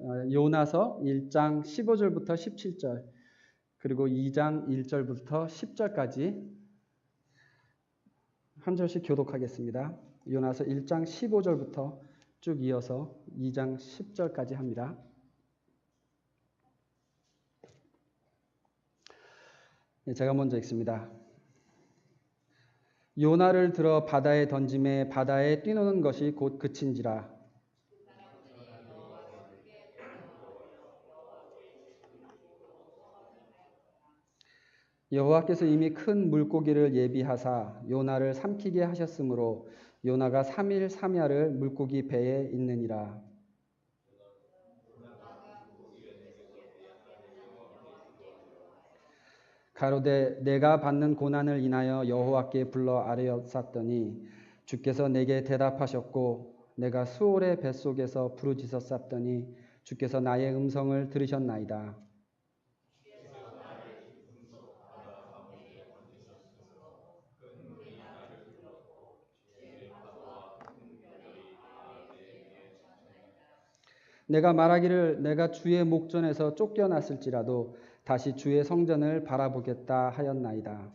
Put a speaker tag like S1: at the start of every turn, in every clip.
S1: 요나서 1장 15절부터 17절 그리고 2장 1절부터 10절까지 한 절씩 교독하겠습니다. 요나서 1장 15절부터 쭉 이어서 2장 10절까지 합니다. 제가 먼저 읽습니다. 요나를 들어 바다에 던짐에 바다에 뛰노는 것이 곧 그친지라. 여호와께서 이미 큰 물고기를 예비하사 요나를 삼키게 하셨으므로 요나가 3일 3야를 물고기 배에 있느니라. 가로되 내가 받는 고난을 인하여 여호와께 불러 아뢰었사더니 주께서 내게 대답하셨고 내가 수올의 뱃속에서 부르짖어 쌌더니 주께서 나의 음성을 들으셨나이다. 내가 말하기를 내가 주의 목전에서 쫓겨났을지라도 다시 주의 성전을 바라보겠다 하였나이다.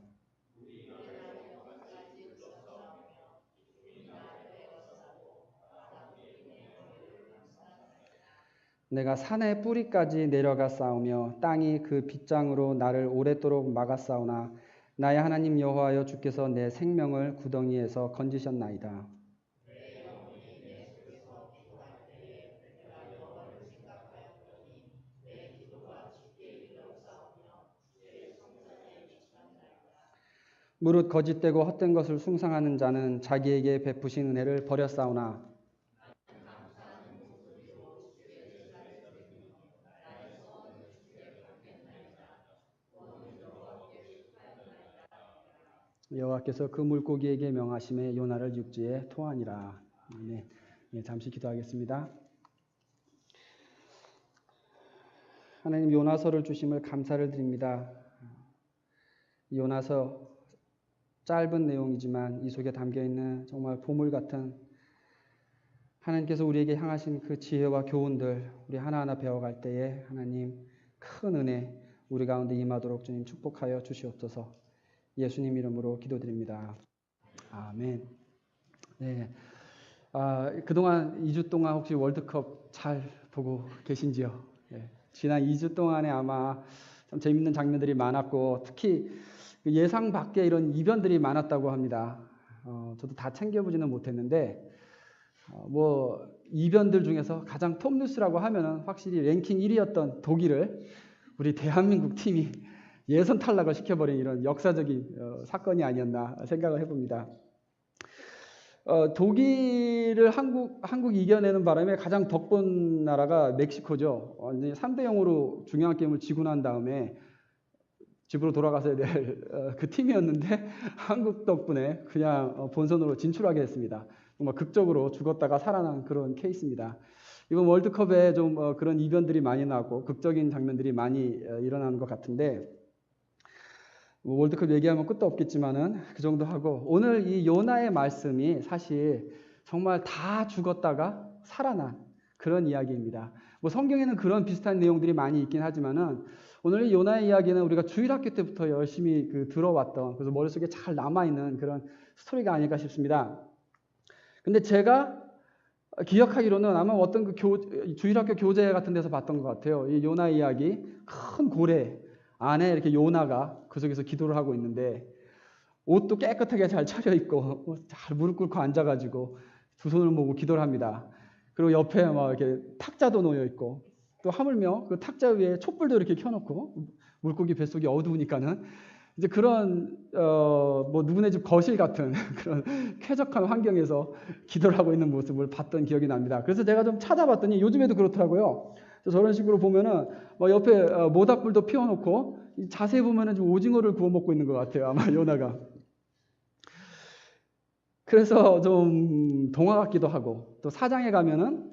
S1: 내가 산의 뿌리까지 내려가 싸우며 땅이 그 빗장으로 나를 오랫도록 막았사오나 나의 하나님 여호와여 주께서 내 생명을 구덩이에서 건지셨나이다. 무릇 거짓되고 헛된 것을 숭상하는 자는 자기에게 베푸신 은혜를 버렸사오나 여호와께서 그 물고기에게 명하심에 요나를 육지에 토하니라. 아멘. 네, 잠시 기도하겠습니다. 하나님 요나서를 주심을 감사를 드립니다. 요나서 짧은 내용이지만 이 속에 담겨있는 정말 보물 같은 하나님께서 우리에게 향하신 그 지혜와 교훈들 우리 하나하나 배워갈 때에 하나님 큰 은혜 우리 가운데 임하도록 주님 축복하여 주시옵소서. 예수님 이름으로 기도드립니다. 아멘. 네. 그동안 2주 동안 혹시 월드컵 잘 보고 계신지요? 네. 지난 2주 동안에 아마 참 재밌는 장면들이 많았고 특히 예상 밖의 이런 이변들이 많았다고 합니다. 저도 다 챙겨보지는 못했는데 이변들 중에서 가장 톱뉴스라고 하면은 확실히 랭킹 1위였던 독일을 우리 대한민국 팀이 예선 탈락을 시켜버린 이런 역사적인 사건이 아니었나 생각을 해봅니다. 독일을 한국이 이겨내는 바람에 가장 덕분 나라가 멕시코죠. 3대0으로 중요한 게임을 지고 난 다음에 집으로 돌아가서야 될 그 팀이었는데 한국 덕분에 그냥 본선으로 진출하게 됐습니다. 정말 극적으로 죽었다가 살아난 그런 케이스입니다. 이번 월드컵에 좀 그런 이변들이 많이 나고 극적인 장면들이 많이 일어나는 것 같은데 월드컵 얘기하면 끝도 없겠지만은 그 정도 하고 오늘 이 요나의 말씀이 사실 정말 다 죽었다가 살아난 그런 이야기입니다. 성경에는 그런 비슷한 내용들이 많이 있긴 하지만은 오늘 이 요나의 이야기는 우리가 주일학교 때부터 열심히 들어왔던 그래서 머릿속에 잘 남아있는 그런 스토리가 아닐까 싶습니다. 근데 제가 기억하기로는 아마 어떤 주일학교 교재 같은 데서 봤던 것 같아요. 이 요나 이야기 큰 고래 안에 이렇게 요나가 그 속에서 기도를 하고 있는데 옷도 깨끗하게 잘 차려입고 잘 무릎 꿇고 앉아가지고 두 손을 모으고 기도를 합니다. 그리고 옆에 막 이렇게 탁자도 놓여 있고 또 하물며 그 탁자 위에 촛불도 이렇게 켜놓고 물고기 뱃속이 어두우니까는 이제 그런 누구네 집 거실 같은 그런 쾌적한 환경에서 기도를 하고 있는 모습을 봤던 기억이 납니다. 그래서 제가 좀 찾아봤더니 요즘에도 그렇더라고요. 저런 식으로 보면은 옆에 모닥불도 피워놓고 자세히 보면은 좀 오징어를 구워 먹고 있는 것 같아요. 아마 요나가. 그래서 좀 동화 같기도 하고 또 사장에 가면은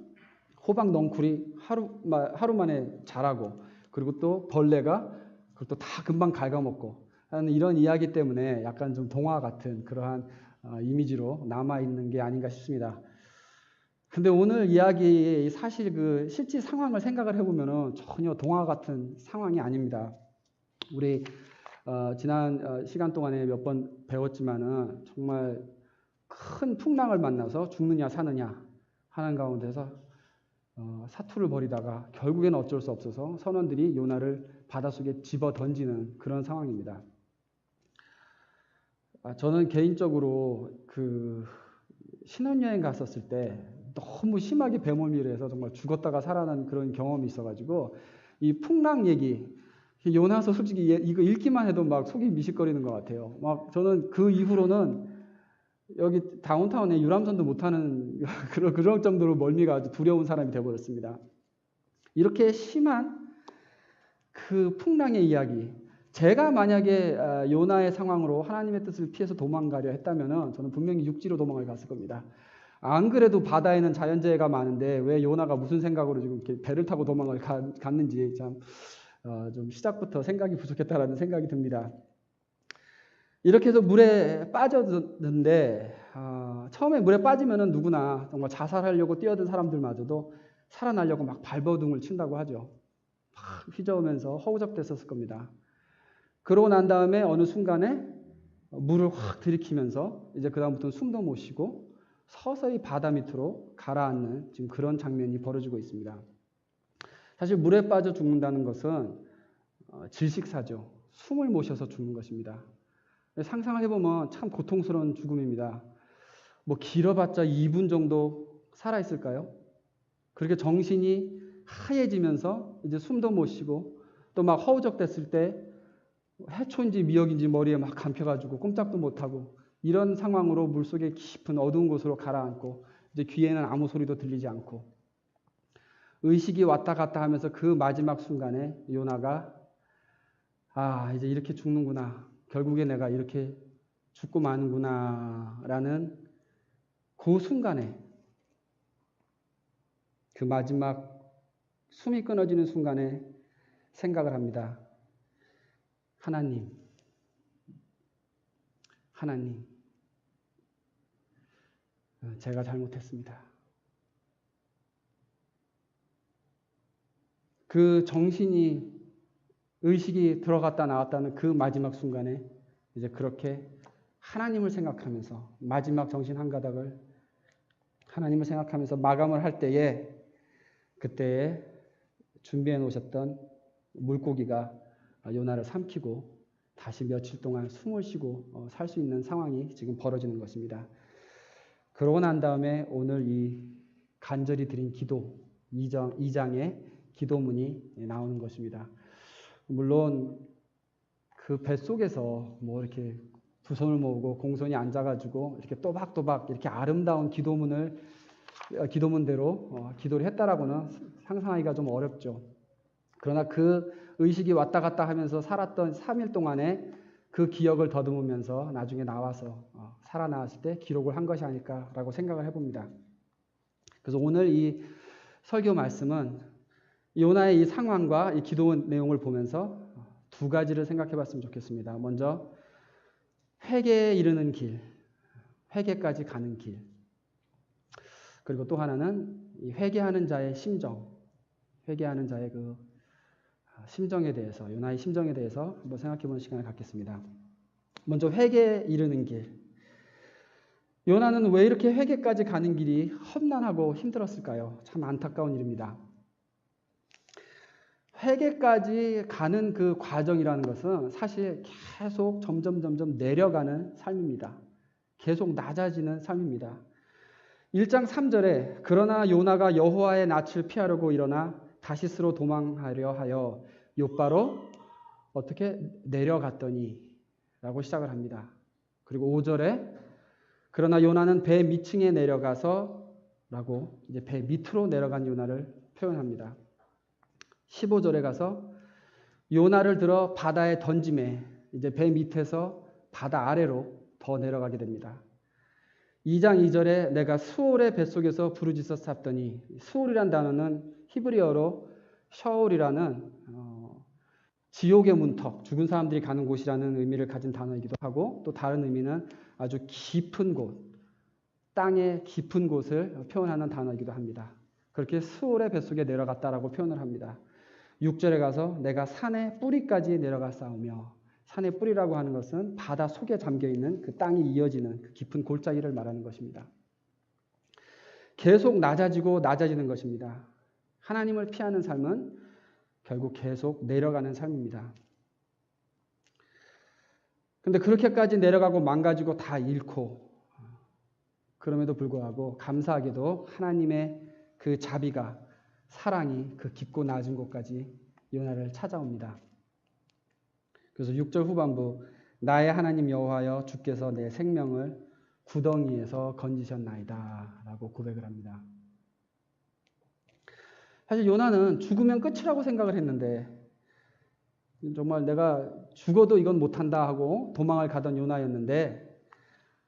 S1: 호박 넝쿨이 하루 만에 자라고 그리고 또 벌레가 그걸 또 다 금방 갉아먹고 하는 이런 이야기 때문에 약간 좀 동화 같은 그러한 이미지로 남아있는 게 아닌가 싶습니다. 근데 오늘 이야기 사실 그 실제 상황을 생각을 해보면은 전혀 동화 같은 상황이 아닙니다. 우리 지난 시간 동안에 몇 번 배웠지만은 정말 큰 풍랑을 만나서 죽느냐 사느냐 하는 가운데서 사투를 벌이다가 결국에는 어쩔 수 없어서 선원들이 요나를 바닷속에 집어 던지는 그런 상황입니다. 저는 개인적으로 그 신혼여행 갔었을 때 너무 심하게 배멀미를 해서 정말 죽었다가 살아난 그런 경험이 있어가지고 이 풍랑 얘기, 요나서 솔직히 이거 읽기만 해도 막 속이 미식거리는 것 같아요. 막 저는 그 이후로는 여기 다운타운에 유람선도 못하는 그런 정도로 멀미가 아주 두려운 사람이 되어버렸습니다. 이렇게 심한 그 풍랑의 이야기, 제가 만약에 요나의 상황으로 하나님의 뜻을 피해서 도망가려 했다면 저는 분명히 육지로 도망을 갔을 겁니다. 안 그래도 바다에는 자연재해가 많은데 왜 요나가 무슨 생각으로 지금 이렇게 배를 타고 도망을 갔는지 참 좀 시작부터 생각이 부족했다라는 생각이 듭니다. 이렇게 해서 물에 빠졌는데 처음에 물에 빠지면은 누구나 정말 자살하려고 뛰어든 사람들마저도 살아나려고 막 발버둥을 친다고 하죠. 막 휘저으면서 허우적댔었을 겁니다. 그러고 난 다음에 어느 순간에 물을 확 들이키면서 이제 그다음부터는 숨도 못 쉬고 서서히 바다 밑으로 가라앉는 지금 그런 장면이 벌어지고 있습니다. 사실 물에 빠져 죽는다는 것은 질식사죠. 숨을 못 쉬어서 죽는 것입니다. 상상을 해보면 참 고통스러운 죽음입니다. 뭐 길어봤자 2분 정도 살아있을까요? 그렇게 정신이 하얘지면서 이제 숨도 못 쉬고 또 막 허우적댔을 때 해초인지 미역인지 머리에 막 감혀가지고 꼼짝도 못하고 이런 상황으로 물속에 깊은 어두운 곳으로 가라앉고 이제 귀에는 아무 소리도 들리지 않고 의식이 왔다 갔다 하면서 그 마지막 순간에 요나가 이제 이렇게 죽는구나. 결국에 내가 이렇게 죽고 마는구나 라는 그 순간에 그 마지막 숨이 끊어지는 순간에 생각을 합니다. 하나님, 제가 잘못했습니다. 그 정신이 의식이 들어갔다 나왔다는 그 마지막 순간에 이제 그렇게 하나님을 생각하면서 마지막 정신 한 가닥을 하나님을 생각하면서 마감을 할 때에 그때에 준비해 놓으셨던 물고기가 요나를 삼키고 다시 며칠 동안 숨을 쉬고 살 수 있는 상황이 지금 벌어지는 것입니다. 그러고 난 다음에 오늘 이 간절히 드린 기도 2장의 기도문이 나오는 것입니다. 물론 그 뱃속에서 뭐 이렇게 두 손을 모으고 공손히 앉아가지고 이렇게 또박또박 이렇게 아름다운 기도문대로 기도를 했다라고는 상상하기가 좀 어렵죠. 그러나 그 의식이 왔다 갔다 하면서 살았던 3일 동안에 그 기억을 더듬으면서 나중에 나와서 살아나왔을 때 기록을 한 것이 아닐까라고 생각을 해봅니다. 그래서 오늘 이 설교 말씀은 요나의 이 상황과 이 기도 내용을 보면서 두 가지를 생각해 봤으면 좋겠습니다. 먼저 회개에 이르는 길, 회개까지 가는 길. 그리고 또 하나는 이 회개하는 자의 심정, 회개하는 자의 그 심정에 대해서, 요나의 심정에 대해서 한번 생각해 보는 시간을 갖겠습니다. 먼저 회개에 이르는 길. 요나는 왜 이렇게 회개까지 가는 길이 험난하고 힘들었을까요? 참 안타까운 일입니다. 회개까지 가는 그 과정이라는 것은 사실 계속 점점 내려가는 삶입니다. 계속 낮아지는 삶입니다. 1장 3절에 그러나 요나가 여호와의 낯을 피하려고 일어나 다시스로 도망하려 하여 욥바로 어떻게 내려갔더니 라고 시작을 합니다. 그리고 5절에 그러나 요나는 배 밑층에 내려가서 라고 이제 배 밑으로 내려간 요나를 표현합니다. 15절에 가서 요나를 들어 바다에 던짐에 이제 배 밑에서 바다 아래로 더 내려가게 됩니다. 2장 2절에 내가 수올의 뱃속에서 부르짖어 쌌더니 수올이란 단어는 히브리어로 셔울이라는 지옥의 문턱, 죽은 사람들이 가는 곳이라는 의미를 가진 단어이기도 하고 또 다른 의미는 아주 깊은 곳, 땅의 깊은 곳을 표현하는 단어이기도 합니다. 그렇게 스올의 뱃속에 내려갔다라고 표현을 합니다. 6절에 가서 내가 산의 뿌리까지 내려가 싸우며, 산의 뿌리라고 하는 것은 바다 속에 잠겨있는 그 땅이 이어지는 그 깊은 골짜기를 말하는 것입니다. 계속 낮아지고 낮아지는 것입니다. 하나님을 피하는 삶은 결국 계속 내려가는 삶입니다. 근데 그렇게까지 내려가고 망가지고 다 잃고, 그럼에도 불구하고 감사하게도 하나님의 그 자비가, 사랑이 그 깊고 낮은 곳까지 요나를 찾아옵니다. 그래서 6절 후반부, 나의 하나님 여호와여 주께서 내 생명을 구덩이에서 건지셨나이다 라고 고백을 합니다. 사실 요나는 죽으면 끝이라고 생각을 했는데, 정말 내가 죽어도 이건 못한다 하고 도망을 가던 요나였는데,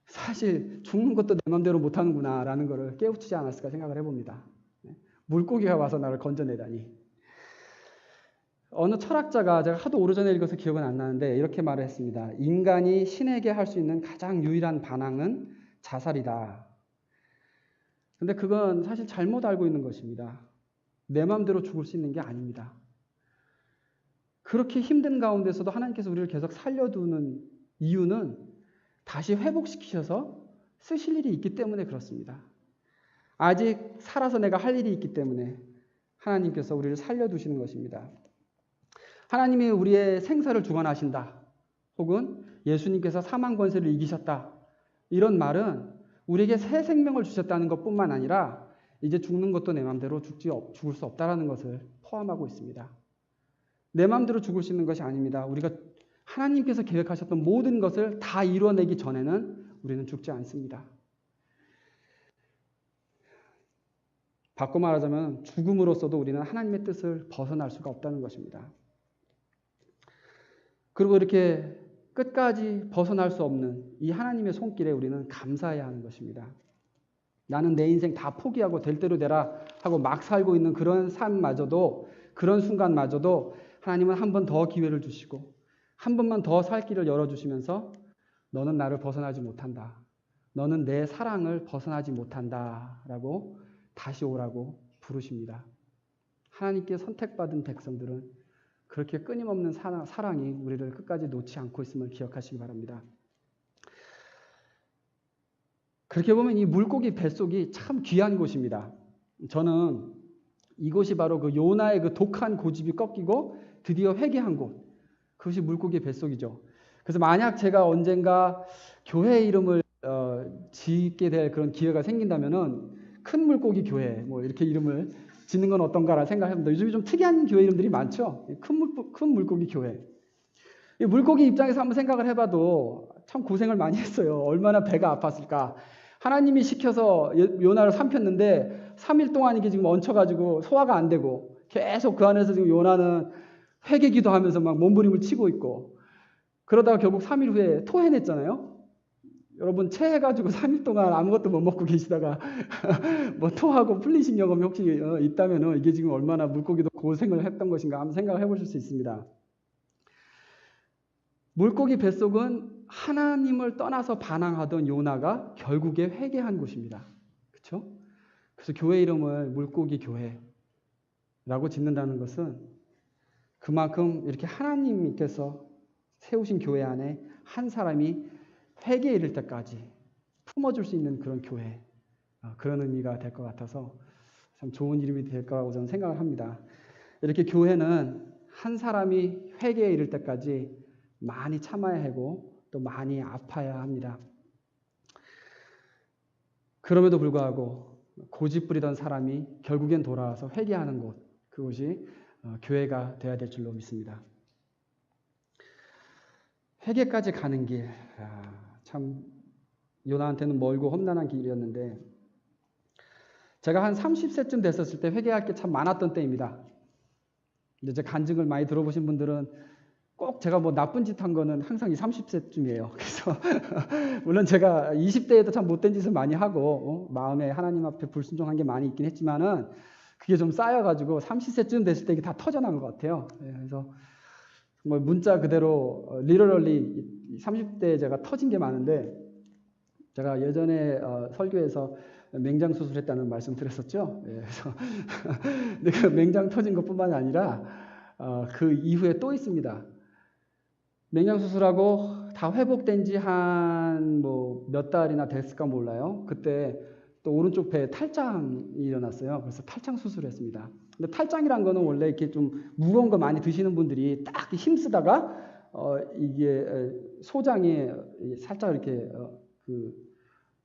S1: 사실 죽는 것도 내 맘대로 못하는구나 라는 것을 깨우치지 않았을까 생각을 해봅니다. 물고기가 와서 나를 건져내다니. 어느 철학자가, 제가 하도 오래전에 읽어서 기억은 안 나는데 이렇게 말을 했습니다. 인간이 신에게 할 수 있는 가장 유일한 반항은 자살이다. 근데 그건 사실 잘못 알고 있는 것입니다. 내 맘대로 죽을 수 있는 게 아닙니다. 그렇게 힘든 가운데서도 하나님께서 우리를 계속 살려두는 이유는 다시 회복시키셔서 쓰실 일이 있기 때문에 그렇습니다. 아직 살아서 내가 할 일이 있기 때문에 하나님께서 우리를 살려두시는 것입니다. 하나님이 우리의 생사를 주관하신다, 혹은 예수님께서 사망 권세를 이기셨다, 이런 말은 우리에게 새 생명을 주셨다는 것뿐만 아니라 이제 죽는 것도 내 마음대로 죽을 수 없다는 것을 포함하고 있습니다. 내 마음대로 죽을 수 있는 것이 아닙니다. 우리가 하나님께서 계획하셨던 모든 것을 다 이뤄내기 전에는 우리는 죽지 않습니다. 바꿔 말하자면 죽음으로써도 우리는 하나님의 뜻을 벗어날 수가 없다는 것입니다. 그리고 이렇게 끝까지 벗어날 수 없는 이 하나님의 손길에 우리는 감사해야 하는 것입니다. 나는 내 인생 다 포기하고 될 대로 되라 하고 막 살고 있는 그런 삶마저도, 그런 순간마저도 하나님은 한 번 더 기회를 주시고 한 번만 더 살 길을 열어주시면서 너는 나를 벗어나지 못한다, 너는 내 사랑을 벗어나지 못한다 라고 다시 오라고 부르십니다. 하나님께 선택받은 백성들은 그렇게 끊임없는 사랑이 우리를 끝까지 놓지 않고 있음을 기억하시기 바랍니다. 그렇게 보면 이 물고기 뱃속이 참 귀한 곳입니다. 저는 이곳이 바로 그 요나의 그 독한 고집이 꺾이고 드디어 회개한 곳, 그것이 물고기 뱃속이죠. 그래서 만약 제가 언젠가 교회 이름을 짓게 될 그런 기회가 생긴다면은 큰 물고기 교회 뭐 이렇게 이름을 짓는 건 어떤가라는 생각을 해봅니다. 요즘에 좀 특이한 교회 이름들이 많죠. 큰 물고기 교회. 이 물고기 입장에서 한번 생각을 해봐도 참 고생을 많이 했어요. 얼마나 배가 아팠을까. 하나님이 시켜서 요나를 삼켰는데 3일 동안 이게 지금 얹혀가지고 소화가 안 되고 계속 그 안에서 지금 요나는 회개 기도하면서 막 몸부림을 치고 있고, 그러다가 결국 3일 후에 토해냈잖아요. 여러분 체해가지고 3일 동안 아무것도 못 먹고 계시다가 뭐 토하고 풀리신 경험이 혹시 있다면 이게 지금 얼마나 물고기도 고생을 했던 것인가 한번 생각을 해보실 수 있습니다. 물고기 뱃속은 하나님을 떠나서 반항하던 요나가 결국에 회개한 곳입니다. 그렇죠? 그래서 교회 이름을 물고기 교회라고 짓는다는 것은 그만큼 이렇게 하나님께서 세우신 교회 안에 한 사람이 회개에 이를 때까지 품어줄 수 있는 그런 교회, 그런 의미가 될 것 같아서 참 좋은 이름이 될 거라고 저는 생각을 합니다. 이렇게 교회는 한 사람이 회개에 이를 때까지 많이 참아야 하고 또 많이 아파야 합니다. 그럼에도 불구하고 고집 부리던 사람이 결국엔 돌아와서 회개하는 곳, 그곳이 교회가 되어야 될 줄로 믿습니다. 회개까지 가는 길, 참 요나한테는 멀고 험난한 길이었는데, 제가 한 30세쯤 됐었을 때 회개할 게 참 많았던 때입니다. 이제 간증을 많이 들어보신 분들은 꼭 제가 뭐 나쁜 짓 한 거는 항상 이 30세쯤이에요. 그래서 물론 제가 20대에도 참 못된 짓을 많이 하고 마음에 하나님 앞에 불순종한 게 많이 있긴 했지만은 그게 좀 쌓여가지고 30세쯤 됐을 때 이게 다 터져나간 것 같아요. 그래서 정말 문자 그대로 리러럴리 30대에 제가 터진 게 많은데, 제가 예전에 설교에서 맹장 수술했다는 말씀 드렸었죠. 예, 그래서 근데 그 맹장 터진 것뿐만이 아니라 그 이후에 또 있습니다. 맹장 수술하고 다 회복된 지 한 뭐 몇 달이나 됐을까 몰라요. 그때 또 오른쪽 배에 탈장이 일어났어요. 그래서 탈장 수술을 했습니다. 근데 탈장이란 거는 원래 이렇게 좀 무거운 거 많이 드시는 분들이 딱 힘쓰다가 이게 소장이 살짝 이렇게 그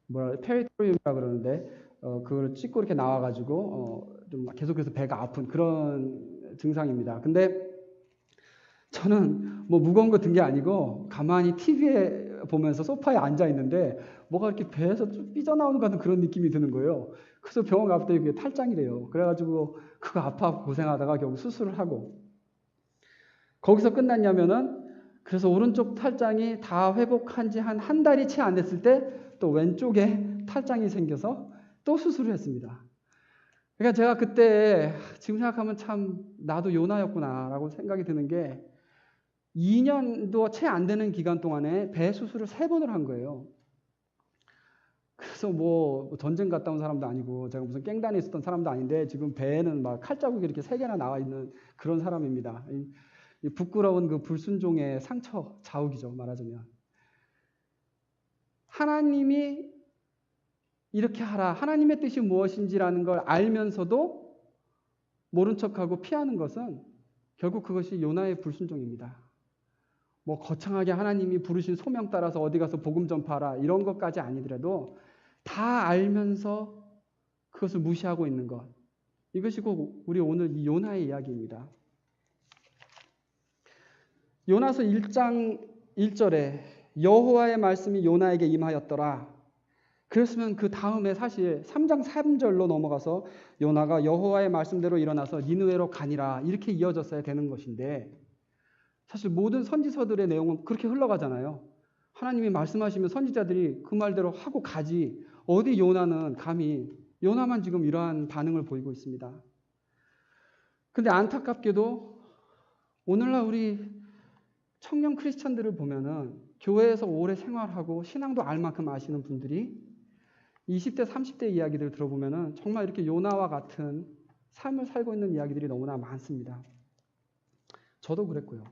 S1: 뭐라 페리토리움이라 그러는데 그걸 찍고 이렇게 나와가지고 좀 계속해서 배가 아픈 그런 증상입니다. 근데 저는 뭐 무거운 거 든 게 아니고 가만히 TV에 보면서 소파에 앉아 있는데 뭐가 이렇게 배에서 좀 삐져나오는 것 같은 그런 느낌이 드는 거예요. 그래서 병원 갔더니 그게 탈장이래요. 그래가지고 그거 아파 고생하다가 결국 수술을 하고 거기서 끝났냐면은 그래서 오른쪽 탈장이 다 회복한 지 한 달이 채 안 됐을 때 또 왼쪽에 탈장이 생겨서 또 수술을 했습니다. 그러니까 제가 그때 지금 생각하면 참 나도 요나였구나라고 생각이 드는 게 2년도 채 안 되는 기간 동안에 배 수술을 3번을 한 거예요. 그래서 뭐 전쟁 갔다 온 사람도 아니고 제가 무슨 깽단에 있었던 사람도 아닌데 지금 배에는 막 칼자국이 이렇게 3개나 나와 있는 그런 사람입니다. 이 부끄러운 그 불순종의 상처, 자욱이죠, 말하자면. 하나님이 이렇게 하라, 하나님의 뜻이 무엇인지라는 걸 알면서도 모른 척하고 피하는 것은 결국 그것이 요나의 불순종입니다. 뭐 거창하게 하나님이 부르신 소명 따라서 어디 가서 복음 전파하라 이런 것까지 아니더라도 다 알면서 그것을 무시하고 있는 것. 이것이 곧 우리 오늘 이 요나의 이야기입니다. 요나서 1장 1절에 여호와의 말씀이 요나에게 임하였더라. 그랬으면 그 다음에 사실 3장 3절로 넘어가서 요나가 여호와의 말씀대로 일어나서 니느웨로 가니라 이렇게 이어졌어야 되는 것인데 사실 모든 선지서들의 내용은 그렇게 흘러가잖아요. 하나님이 말씀하시면 선지자들이 그 말대로 하고 가지 어디 요나는 감히 요나만 지금 이러한 반응을 보이고 있습니다. 근데 안타깝게도 오늘날 우리 청년 크리스천들을 보면은 교회에서 오래 생활하고 신앙도 알 만큼 아시는 분들이 20대, 30대 이야기들을 들어보면은 정말 이렇게 요나와 같은 삶을 살고 있는 이야기들이 너무나 많습니다. 저도 그랬고요.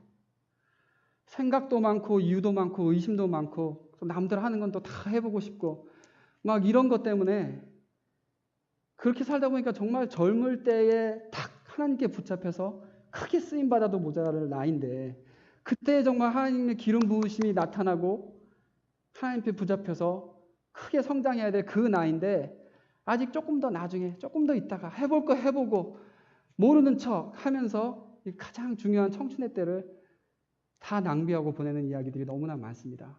S1: 생각도 많고 이유도 많고 의심도 많고 남들 하는 건 또 다 해보고 싶고 막 이런 것 때문에 그렇게 살다 보니까 정말 젊을 때에 딱 하나님께 붙잡혀서 크게 쓰임받아도 모자랄 나이인데 그때 정말 하나님의 기름 부으심이 나타나고 하나님께 붙잡혀서 크게 성장해야 될 그 나이인데 아직 조금 더 나중에 조금 더 있다가 해볼 거 해보고 모르는 척 하면서 가장 중요한 청춘의 때를 다 낭비하고 보내는 이야기들이 너무나 많습니다.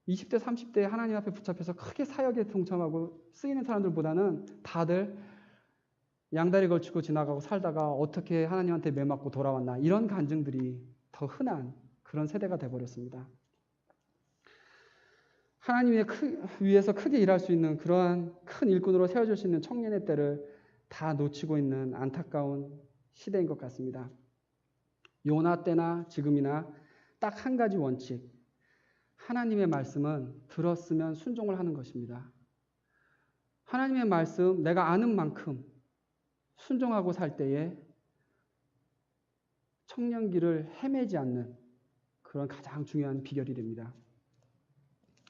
S1: 20대, 30대에 하나님 앞에 붙잡혀서 크게 사역에 동참하고 쓰이는 사람들보다는 다들 양다리 걸치고 지나가고 살다가 어떻게 하나님한테 매맞고 돌아왔나 이런 간증들이 더 흔한 그런 세대가 돼버렸습니다. 하나님 위해서 크게 일할 수 있는 그러한 큰 일꾼으로 세워줄 수 있는 청년의 때를 다 놓치고 있는 안타까운 시대인 것 같습니다. 요나 때나 지금이나 딱 한 가지 원칙. 하나님의 말씀은 들었으면 순종을 하는 것입니다. 하나님의 말씀 내가 아는 만큼 순종하고 살 때에 청년기를 헤매지 않는 그런 가장 중요한 비결이 됩니다.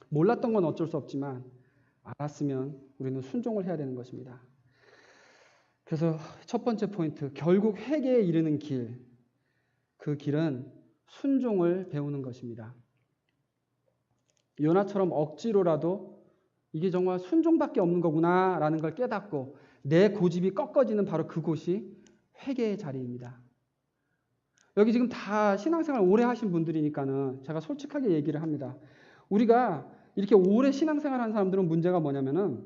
S1: 몰랐던 건 어쩔 수 없지만 알았으면 우리는 순종을 해야 되는 것입니다. 그래서 첫 번째 포인트, 결국 회개에 이르는 길. 그 길은 순종을 배우는 것입니다. 요나처럼 억지로라도 이게 정말 순종밖에 없는 거구나라는 걸 깨닫고 내 고집이 꺾어지는 바로 그곳이 회개의 자리입니다. 여기 지금 다 신앙생활 오래 하신 분들이니까는 제가 솔직하게 얘기를 합니다. 우리가 이렇게 오래 신앙생활 한 사람들은 문제가 뭐냐면은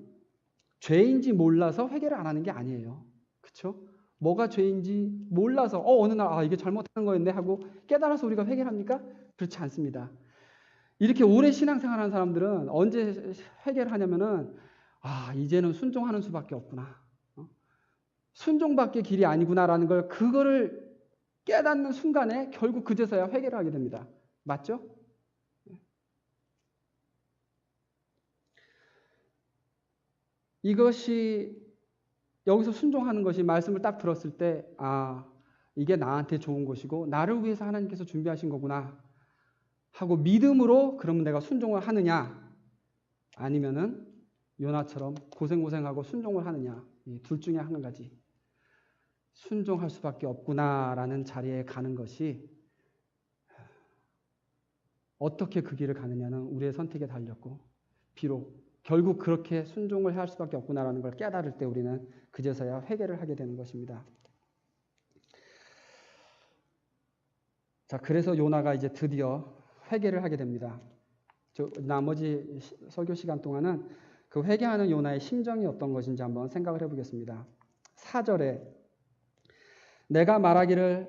S1: 죄인지 몰라서 회개를 안 하는 게 아니에요. 그렇죠? 뭐가 죄인지 몰라서 어느 날 이게 잘못한 거였네 하고 깨달아서 우리가 회개를 합니까? 그렇지 않습니다. 이렇게 오래 신앙생활 한 사람들은 언제 회개를 하냐면은 이제는 순종하는 수밖에 없구나. 순종밖에 길이 아니구나라는 걸 그거를 깨닫는 순간에 결국 그제서야 회개를 하게 됩니다. 맞죠? 이것이 여기서 순종하는 것이 말씀을 딱 들었을 때 이게 나한테 좋은 것이고 나를 위해서 하나님께서 준비하신 거구나 하고 믿음으로 그러면 내가 순종을 하느냐 아니면은 요나처럼 고생하고 순종을 하느냐 이 둘 중에 한 가지 순종할 수밖에 없구나라는 자리에 가는 것이 어떻게 그 길을 가느냐는 우리의 선택에 달렸고 비록 결국 그렇게 순종을 할 수밖에 없구나라는 걸 깨달을 때 우리는 그제서야 회개를 하게 되는 것입니다. 자, 그래서 요나가 이제 드디어 회개를 하게 됩니다. 나머지 설교 시간 동안은 그 회개하는 요나의 심정이 어떤 것인지 한번 생각을 해보겠습니다. 4절에 내가 말하기를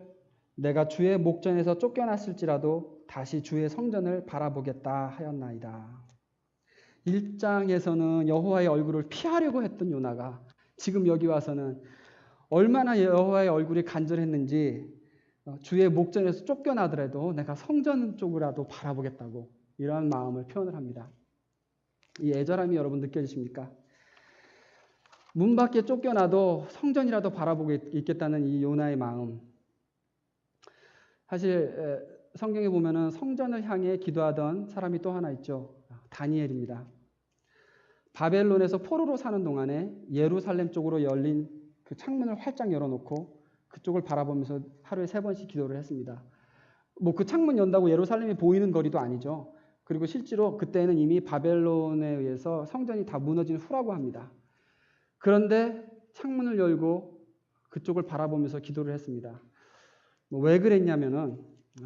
S1: 내가 주의 목전에서 쫓겨났을지라도 다시 주의 성전을 바라보겠다 하였나이다. 1장에서는 여호와의 얼굴을 피하려고 했던 요나가 지금 여기 와서는 얼마나 여호와의 얼굴이 간절했는지 주의 목전에서 쫓겨나더라도 내가 성전 쪽이라도 바라보겠다고 이러한 마음을 표현을 합니다. 이 애절함이 여러분 느껴지십니까? 문 밖에 쫓겨나도 성전이라도 바라보고 있겠다는 이 요나의 마음. 사실 성경에 보면은 성전을 향해 기도하던 사람이 또 하나 있죠. 다니엘입니다. 바벨론에서 포로로 사는 동안에 예루살렘 쪽으로 열린 그 창문을 활짝 열어놓고 그쪽을 바라보면서 하루에 3번씩 기도를 했습니다. 뭐 그 창문 연다고 예루살렘이 보이는 거리도 아니죠. 그리고 실제로 그때는 이미 바벨론에 의해서 성전이 다 무너진 후라고 합니다. 그런데 창문을 열고 그쪽을 바라보면서 기도를 했습니다. 왜 그랬냐면은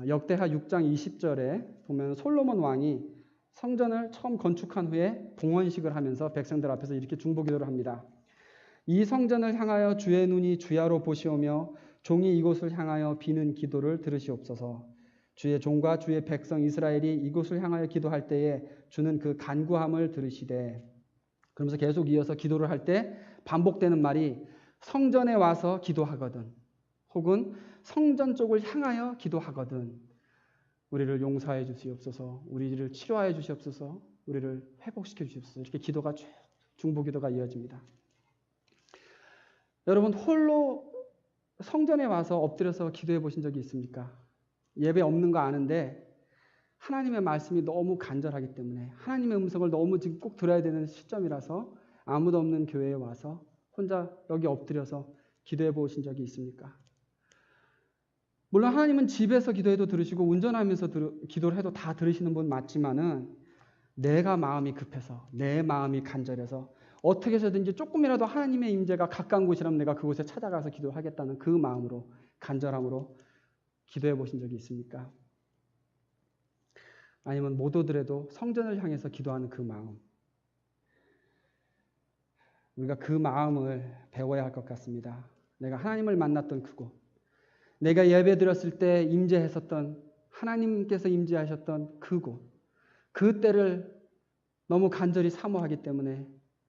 S1: 역대하 6장 20절에 보면 솔로몬 왕이 성전을 처음 건축한 후에 봉헌식을 하면서 백성들 앞에서 이렇게 중보기도를 합니다. 이 성전을 향하여 주의 눈이 주야로 보시오며 종이 이곳을 향하여 비는 기도를 들으시옵소서. 주의 종과 주의 백성 이스라엘이 이곳을 향하여 기도할 때에 주는 그 간구함을 들으시되 그러면서 계속 이어서 기도를 할 때 반복되는 말이 성전에 와서 기도하거든 혹은 성전 쪽을 향하여 기도하거든 우리를 용서해 주시옵소서 우리를 치료하여 주시옵소서 우리를 회복시켜 주시옵소서 이렇게 기도가 쭉 중보기도가 이어집니다. 여러분 홀로 성전에 와서 엎드려서 기도해 보신 적이 있습니까? 예배 없는 거 아는데 하나님의 말씀이 너무 간절하기 때문에 하나님의 음성을 너무 지금 꼭 들어야 되는 시점이라서 아무도 없는 교회에 와서 혼자 여기 엎드려서 기도해 보신 적이 있습니까? 물론 하나님은 집에서 기도해도 들으시고 운전하면서 기도를 해도 다 들으시는 분 맞지만은 내가 마음이 급해서 내 마음이 간절해서 어떻게 해서든지 조금이라도 하나님의 임재가 가까운 곳이라면 내가 그곳에 찾아가서 기도하겠다는 그 마음으로 간절함으로 기도해 보신 적이 있습니까? 아니면 못 오더라도 성전을 향해서 기도하는 그 마음. 우리가 그 마음을 배워야 할 것 같습니다. 내가 하나님을 만났던 그곳. 내가 예배 드렸을 때 임재했었던 하나님께서 임재하셨던 그곳. 그 때를 너무 간절히 사모하기 때문에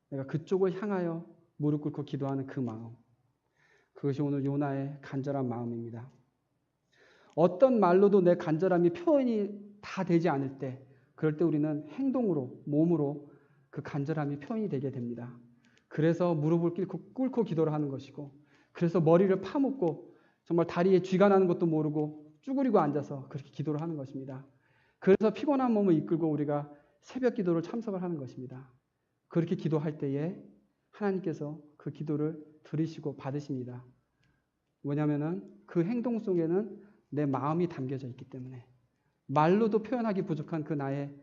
S1: 내가 그쪽을 향하여 무릎 꿇고 기도하는 그 마음. 그것이 오늘 요나의 간절한 마음입니다. 어떤 말로도 내 간절함이 표현이 다 되지 않을 때 그럴 때 우리는 행동으로 몸으로 그 간절함이 표현이 되게 됩니다. 그래서 무릎을 꿇고 기도를 하는 것이고 그래서 머리를 파묻고 정말 다리에 쥐가 나는 것도 모르고 쭈그리고 앉아서 그렇게 기도를 하는 것입니다. 그래서 피곤한 몸을 이끌고 우리가 새벽 기도를 참석을 하는 것입니다. 그렇게 기도할 때에 하나님께서 그 기도를 들으시고 받으십니다. 왜냐하면 그 행동 속에는 내 마음이 담겨져 있기 때문에 말로도 표현하기 부족한 그 나의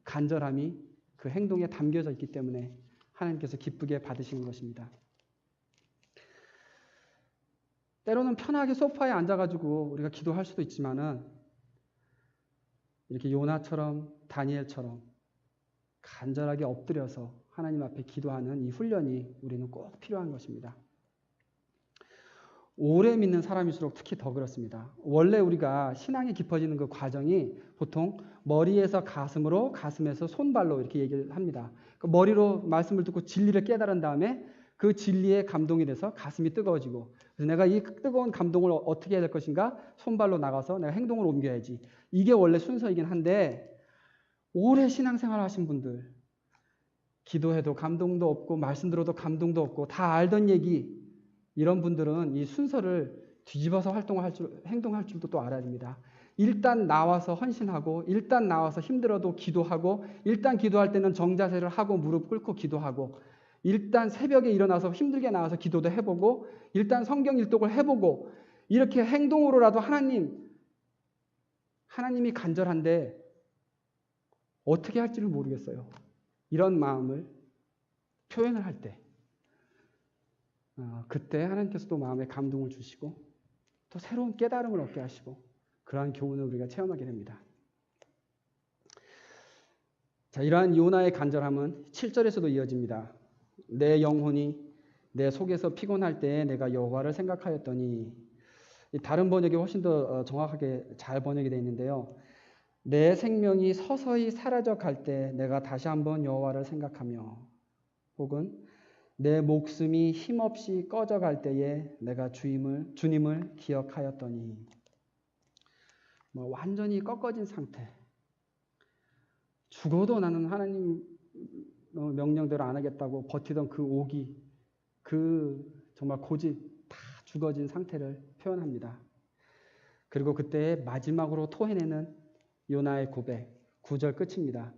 S1: 간절함이 그 행동에 담겨져 있기 때문에 하나님께서 기쁘게 받으시는 것입니다. 때로는 편하게 소파에 앉아가지고 우리가 기도할 수도 있지만은 이렇게 요나처럼 다니엘처럼 간절하게 엎드려서 하나님 앞에 기도하는 이 훈련이 우리는 꼭 필요한 것입니다. 오래 믿는 사람일수록 특히 더 그렇습니다. 원래 우리가 신앙이 깊어지는 그 과정이 보통 머리에서 가슴으로, 가슴에서 손발로 이렇게 얘기를 합니다. 그 머리로 말씀을 듣고 진리를 깨달은 다음에 그 진리에 감동이 돼서 가슴이 뜨거워지고 그래서 내가 이 뜨거운 감동을 어떻게 해야 될 것인가? 손발로 나가서 내가 행동을 옮겨야지. 이게 원래 순서이긴 한데 오래 신앙생활 하신 분들 기도해도 감동도 없고 말씀 들어도 감동도 없고 다 알던 얘기, 이런 분들은 이 순서를 뒤집어서 행동할 줄도 또 알아야 됩니다. 일단 나와서 헌신하고, 일단 나와서 힘들어도 기도하고, 일단 기도할 때는 정자세를 하고 무릎 꿇고 기도하고, 일단 새벽에 일어나서 힘들게 나와서 기도도 해보고, 일단 성경 일독을 해보고, 이렇게 행동으로라도 하나님이 간절한데 어떻게 할지를 모르겠어요. 이런 마음을 표현을 할 때, 그때 하나님께서도 마음에 감동을 주시고 또 새로운 깨달음을 얻게 하시고 그러한 교훈을 우리가 체험하게 됩니다. 자, 이러한 요나의 간절함은 7절에서도 이어집니다. 내 영혼이 내 속에서 피곤할 때에 내가 여호와를 생각하였더니, 다른 번역이 훨씬 더 정확하게 잘 번역이 되어 있는데요. 내 생명이 서서히 사라져 갈 때 내가 다시 한번 여호와를 생각하며, 혹은 내 목숨이 힘없이 꺼져갈 때에 내가 주님을 기억하였더니, 완전히 꺾어진 상태, 죽어도 나는 하나님 명령대로 안 하겠다고 버티던 그 오기, 그 정말 고집, 다 죽어진 상태를 표현합니다. 그리고 그때 마지막으로 토해내는 요나의 고백, 9절 끝입니다.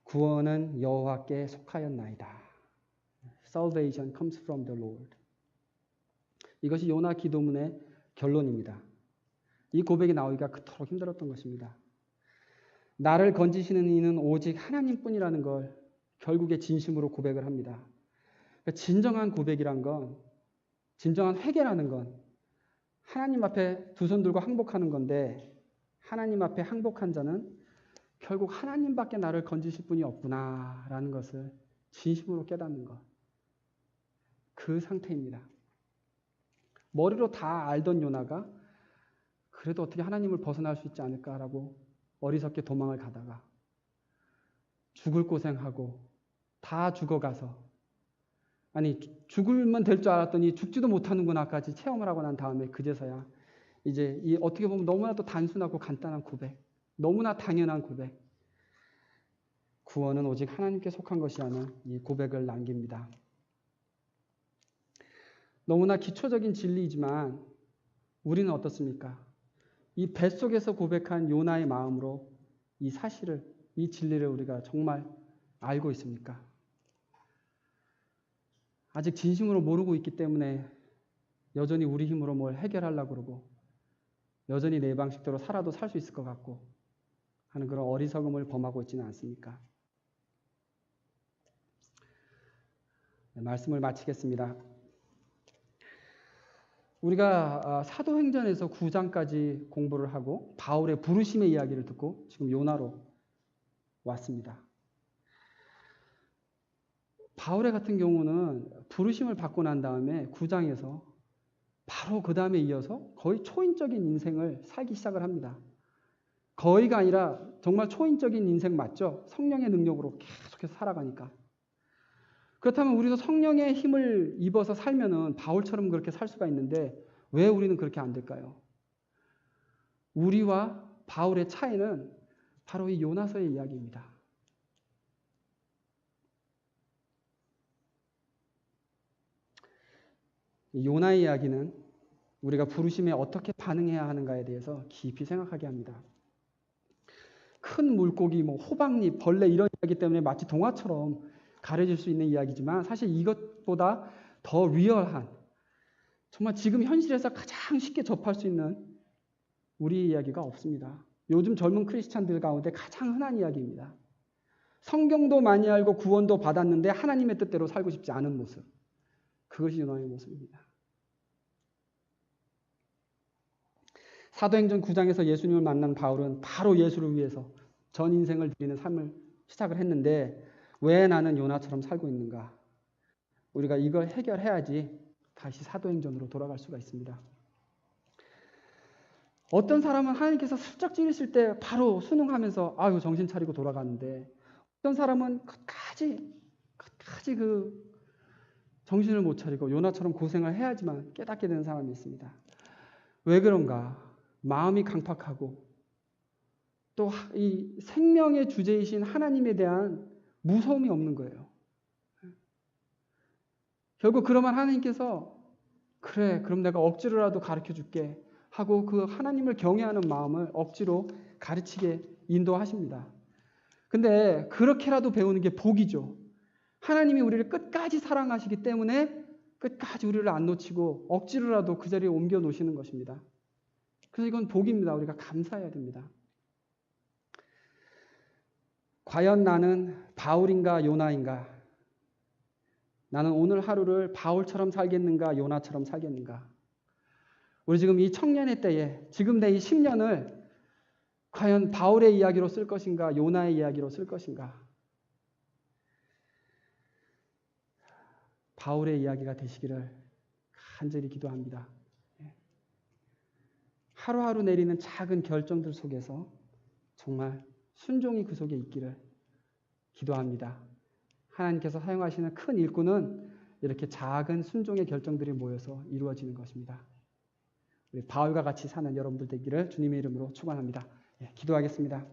S1: 구원은 여호와께 속하였나이다. Salvation comes from the Lord. 이것이 요나 기도문의 결론입니다. 이 고백이 나오기가 그토록 힘들었던 것입니다. 나를 건지시는 이는 오직 하나님뿐이라는 걸 결국에 진심으로 고백을 합니다. 진정한 고백이란 건, 진정한 회개라는 건 하나님 앞에 두 손 들고 항복하는 건데, 하나님 앞에 항복한 자는 결국 하나님밖에 나를 건지실 분이 없구나라는 것을 진심으로 깨닫는 것. 그 상태입니다. 머리로 다 알던 요나가 그래도 어떻게 하나님을 벗어날 수 있지 않을까라고 어리석게 도망을 가다가 죽을 고생하고 다 죽어가서, 아니 죽을만 될 줄 알았더니 죽지도 못하는구나까지 체험을 하고 난 다음에 그제서야 이제 이 어떻게 보면 너무나도 단순하고 간단한 고백, 너무나 당연한 고백, 구원은 오직 하나님께 속한 것이라는 이 고백을 남깁니다. 너무나 기초적인 진리이지만 우리는 어떻습니까? 이 뱃속에서 고백한 요나의 마음으로 이 사실을, 이 진리를 우리가 정말 알고 있습니까? 아직 진심으로 모르고 있기 때문에 여전히 우리 힘으로 뭘 해결하려고 그러고, 여전히 내 방식대로 살아도 살 수 있을 것 같고 하는 그런 어리석음을 범하고 있지는 않습니까? 네, 말씀을 마치겠습니다. 우리가 사도행전에서 9장까지 공부를 하고 바울의 부르심의 이야기를 듣고 지금 요나로 왔습니다. 바울의 같은 경우는 부르심을 받고 난 다음에 9장에서 바로 그 다음에 이어서 거의 초인적인 인생을 살기 시작을 합니다. 거의가 아니라 정말 초인적인 인생 맞죠? 성령의 능력으로 계속해서 살아가니까. 그렇다면 우리도 성령의 힘을 입어서 살면은 바울처럼 그렇게 살 수가 있는데 왜 우리는 그렇게 안 될까요? 우리와 바울의 차이는 바로 이 요나서의 이야기입니다. 요나의 이야기는 우리가 부르심에 어떻게 반응해야 하는가에 대해서 깊이 생각하게 합니다. 큰 물고기, 호박잎, 벌레 이런 이야기 때문에 마치 동화처럼 가려질 수 있는 이야기지만 사실 이것보다 더 리얼한, 정말 지금 현실에서 가장 쉽게 접할 수 있는 우리 이야기가 없습니다. 요즘 젊은 크리스찬들 가운데 가장 흔한 이야기입니다. 성경도 많이 알고 구원도 받았는데 하나님의 뜻대로 살고 싶지 않은 모습. 그것이 요나의 모습입니다. 사도행전 9장에서 예수님을 만난 바울은 바로 예수를 위해서 전 인생을 드리는 삶을 시작을 했는데 왜 나는 요나처럼 살고 있는가? 우리가 이걸 해결해야지 다시 사도행전으로 돌아갈 수가 있습니다. 어떤 사람은 하나님께서 슬쩍 찌르실 때 바로 순응하면서 아유 정신 차리고 돌아가는데, 어떤 사람은 끝까지 그 정신을 못 차리고 요나처럼 고생을 해야지만 깨닫게 되는 사람이 있습니다. 왜 그런가? 마음이 강팍하고 또 이 생명의 주제이신 하나님에 대한 무서움이 없는 거예요. 결국 그러면 하나님께서 그래, 그럼 내가 억지로라도 가르쳐 줄게 하고 그 하나님을 경외하는 마음을 억지로 가르치게 인도하십니다. 근데 그렇게라도 배우는 게 복이죠. 하나님이 우리를 끝까지 사랑하시기 때문에 끝까지 우리를 안 놓치고 억지로라도 그 자리에 옮겨 놓으시는 것입니다. 그래서 이건 복입니다. 우리가 감사해야 됩니다. 과연 나는 바울인가 요나인가? 나는 오늘 하루를 바울처럼 살겠는가 요나처럼 살겠는가? 우리 지금 이 청년의 때에 지금 내 이 10년을 과연 바울의 이야기로 쓸 것인가 요나의 이야기로 쓸 것인가? 바울의 이야기가 되시기를 간절히 기도합니다. 하루하루 내리는 작은 결정들 속에서 정말 순종이 그 속에 있기를 기도합니다. 하나님께서 사용하시는 큰 일꾼은 이렇게 작은 순종의 결정들이 모여서 이루어지는 것입니다. 우리 바울과 같이 사는 여러분들 되기를 주님의 이름으로 축원합니다. 기도하겠습니다.